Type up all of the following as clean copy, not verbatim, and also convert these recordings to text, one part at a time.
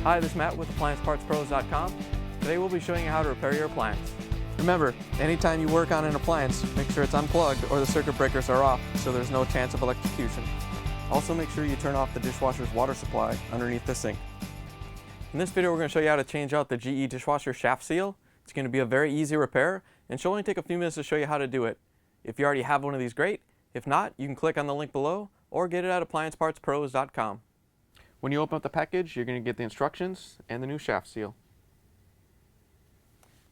Hi, this is Matt with AppliancePartsPros.com. Today we'll be showing you how to repair your appliance. Remember, anytime you work on an appliance, make sure it's unplugged or the circuit breakers are off so there's no chance of electrocution. Also make sure you turn off the dishwasher's water supply underneath the sink. In this video we're going to show you how to change out the GE Dishwasher Shaft Seal. It's going to be a very easy repair and should only take a few minutes to show you how to do it. If you already have one of these, great. If not, you can click on the link below or get it at AppliancePartsPros.com. When you open up the package, you're going to get the instructions and the new shaft seal.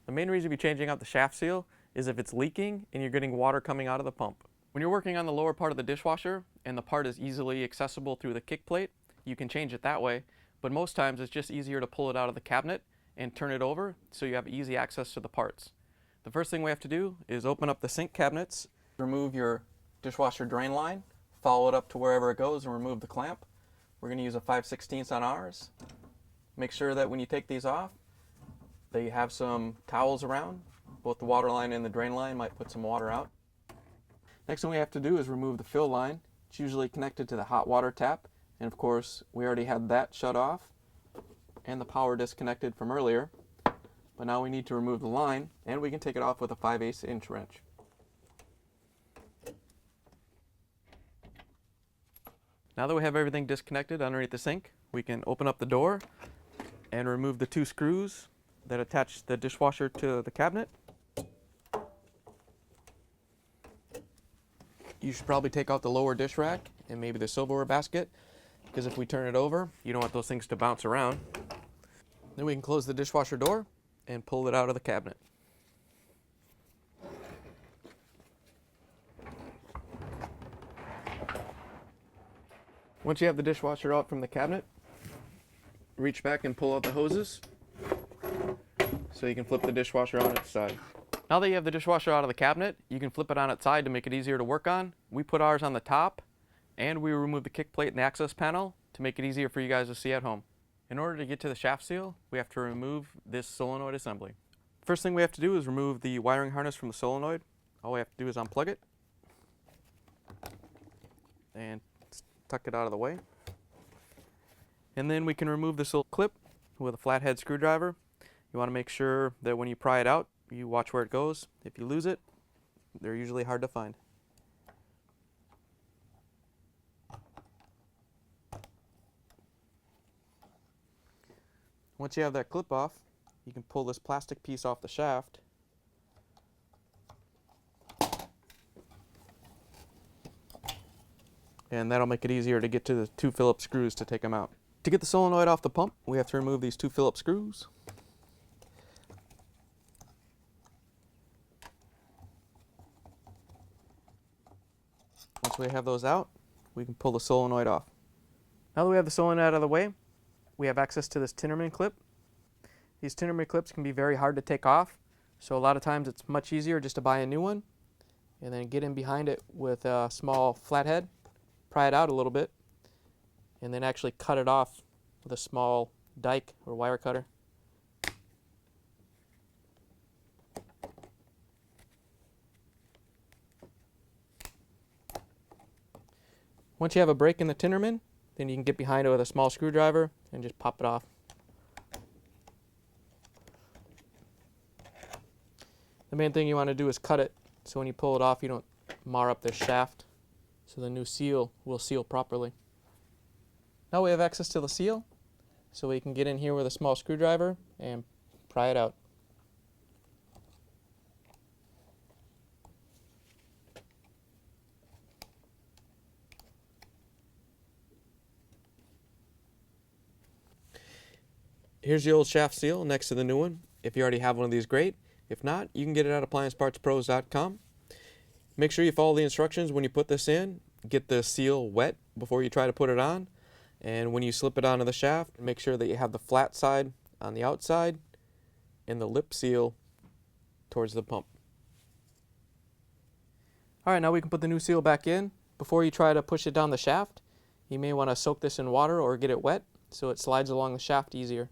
The main reason you'll be changing out the shaft seal is if it's leaking and you're getting water coming out of the pump. When you're working on the lower part of the dishwasher and the part is easily accessible through the kick plate, you can change it that way, but most times it's just easier to pull it out of the cabinet and turn it over so you have easy access to the parts. The first thing we have to do is open up the sink cabinets, remove your dishwasher drain line, follow it up to wherever it goes and remove the clamp. We're going to use a 5/16 on ours. Make sure that when you take these off, that you have some towels around. Both the water line and the drain line might put some water out. Next thing we have to do is remove the fill line. It's usually connected to the hot water tap. And of course, we already had that shut off and the power disconnected from earlier. But now we need to remove the line and we can take it off with a 5/8 inch wrench. Now that we have everything disconnected underneath the sink, we can open up the door and remove the two screws that attach the dishwasher to the cabinet. You should probably take out the lower dish rack and maybe the silverware basket, because if we turn it over, you don't want those things to bounce around. Then we can close the dishwasher door and pull it out of the cabinet. Once you have the dishwasher out from the cabinet, reach back and pull out the hoses so you can flip the dishwasher on its side. Now that you have the dishwasher out of the cabinet, you can flip it on its side to make it easier to work on. We put ours on the top and we remove the kick plate and the access panel to make it easier for you guys to see at home. In order to get to the shaft seal, we have to remove this solenoid assembly. First thing we have to do is remove the wiring harness from the solenoid. All we have to do is unplug it and tuck it out of the way. And then we can remove this little clip with a flathead screwdriver. You want to make sure that when you pry it out, you watch where it goes. If you lose it, they're usually hard to find. Once you have that clip off, you can pull this plastic piece off the shaft. And that'll make it easier to get to the two Phillips screws to take them out. To get the solenoid off the pump, we have to remove these two Phillips screws. Once we have those out, we can pull the solenoid off. Now that we have the solenoid out of the way, we have access to this Tinnerman clip. These Tinnerman clips can be very hard to take off, so a lot of times it's much easier just to buy a new one and then get in behind it with a small flathead, pry it out a little bit, and then actually cut it off with a small dike or wire cutter. Once you have a break in the Tinnerman, then you can get behind it with a small screwdriver and just pop it off. The main thing you want to do is cut it so when you pull it off you don't mar up the shaft, so the new seal will seal properly. Now we have access to the seal, so we can get in here with a small screwdriver and pry it out. Here's the old shaft seal next to the new one. If you already have one of these, great. If not, you can get it at AppliancePartsPros.com. Make sure you follow the instructions when you put this in. Get the seal wet before you try to put it on. And when you slip it onto the shaft, make sure that you have the flat side on the outside and the lip seal towards the pump. Alright, now we can put the new seal back in. Before you try to push it down the shaft, you may want to soak this in water or get it wet so it slides along the shaft easier.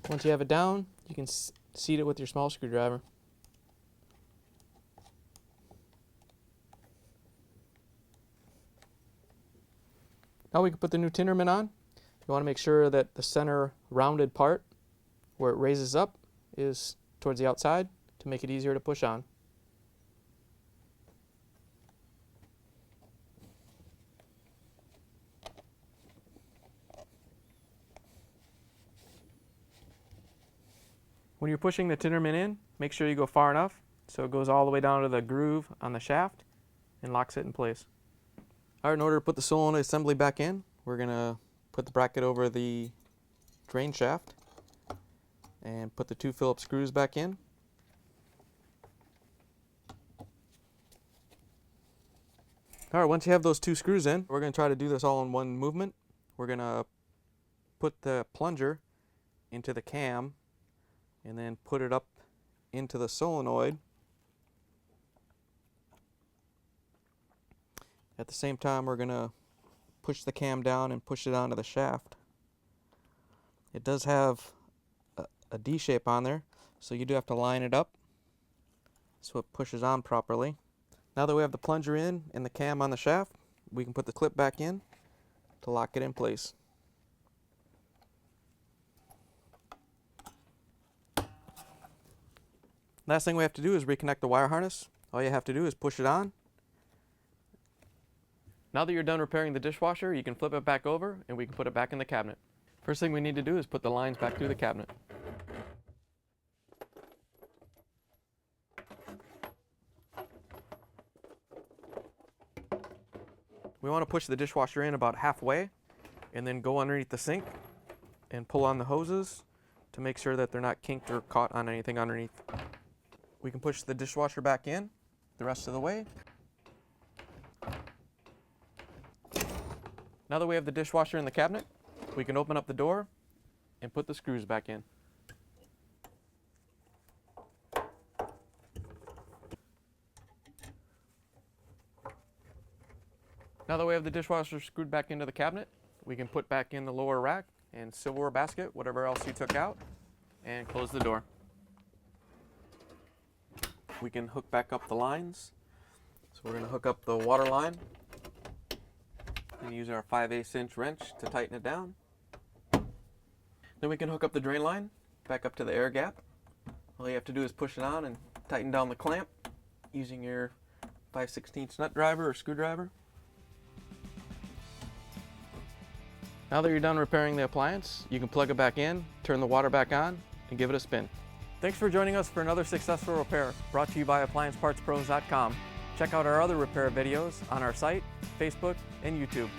Once you have it down, you can seat it with your small screwdriver. Now we can put the new Tinnerman on. You want to make sure that the center rounded part where it raises up is towards the outside to make it easier to push on. When you're pushing the Tinnerman in, make sure you go far enough so it goes all the way down to the groove on the shaft and locks it in place. All right, in order to put the solenoid assembly back in, we're going to put the bracket over the drain shaft and put the 2 Phillips screws back in. All right, once you have those 2 screws in, we're going to try to do this all in one movement. We're going to put the plunger into the cam and then put it up into the solenoid. At the same time, we're going to push the cam down and push it onto the shaft. It does have a D shape on there, so you do have to line it up so it pushes on properly. Now that we have the plunger in and the cam on the shaft, we can put the clip back in to lock it in place. Last thing we have to do is reconnect the wire harness. All you have to do is push it on. Now that you're done repairing the dishwasher, you can flip it back over and we can put it back in the cabinet. First thing we need to do is put the lines back through the cabinet. We want to push the dishwasher in about halfway and then go underneath the sink and pull on the hoses to make sure that they're not kinked or caught on anything underneath. We can push the dishwasher back in the rest of the way. Now that we have the dishwasher in the cabinet, we can open up the door and put the screws back in. Now that we have the dishwasher screwed back into the cabinet, we can put back in the lower rack and silverware basket, whatever else you took out, and close the door. We can hook back up the lines. So we're going to hook up the water line and use our 5/8 inch wrench to tighten it down. Then we can hook up the drain line back up to the air gap. All you have to do is push it on and tighten down the clamp using your 5/16 nut driver or screwdriver. Now that you're done repairing the appliance, you can plug it back in, turn the water back on, and give it a spin. Thanks for joining us for another successful repair brought to you by AppliancePartsPros.com. Check out our other repair videos on our site, Facebook, and YouTube.